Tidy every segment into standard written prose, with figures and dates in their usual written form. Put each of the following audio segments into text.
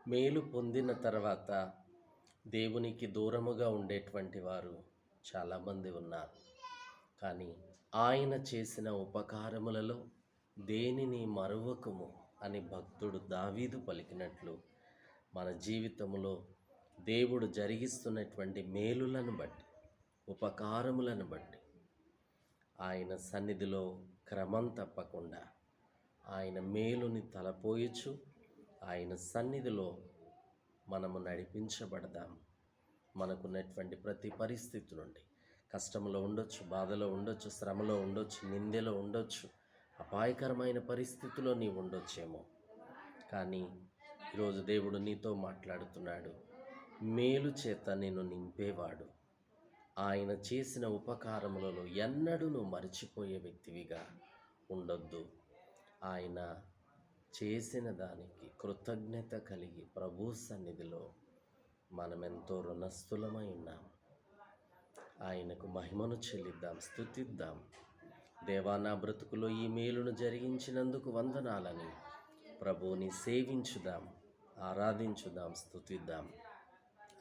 మేలు పొందిన తర్వాత దేవునికి దూరముగా ఉండేటువంటి వారు చాలామంది ఉన్నారు. కానీ ఆయన చేసిన ఉపకారములలో దేనిని మరువకుము అని భక్తుడు దావీదు పలికినట్లు మన జీవితంలో దేవుడు జరిగిస్తున్నటువంటి మేలులను బట్టి, ఉపకారములను బట్టి ఆయన సన్నిధిలో క్రమం తప్పకుండా ఆయన మేలుని తలపోయొచ్చు ఆయన సన్నిధిలో మనము నడిపించబడదాం. మనకున్నటువంటి ప్రతి పరిస్థితి నుండి, కష్టంలో ఉండొచ్చు, బాధలో ఉండొచ్చు, శ్రమలో ఉండొచ్చు, నిందెలో ఉండొచ్చు, అపాయకరమైన పరిస్థితిలో నీవు ఉండొచ్చేమో. కానీ ఈరోజు దేవుడు నీతో మాట్లాడుతున్నాడు. మేలు చేత నిన్ను నింపేవాడు. ఆయన చేసిన ఉపకారములలో ఎన్నడూ నువ్వు మర్చిపోయే వ్యక్తివిగా ఉండొద్దు. ఆయన చేసిన దానికి కృతజ్ఞత కలిగి ప్రభు సన్నిధిలో మనమెంతో రుణస్థులమై ఉన్నాం. ఆయనకు మహిమను చెల్లిద్దాం, స్తుతిద్దాం. దేవా, నా బ్రతుకులో ఈ మేలును జరిగించినందుకు వందనాలని ప్రభువుని సేవించుదాం, ఆరాధించుదాం, స్తుతిద్దాం.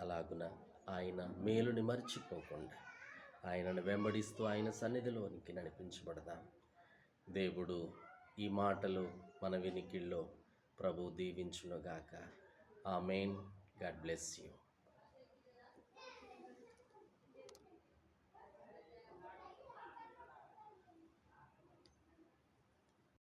అలాగున ఆయన మేలుని మర్చిపోకుండా ఆయనను వెంబడిస్తూ ఆయన సన్నిధిలోనికి నడిపించబడదాం. దేవుడు ఈ మాటలు మన వినికిల్లో ప్రభు దీవించునుగాక. ఆమేన్. God bless you.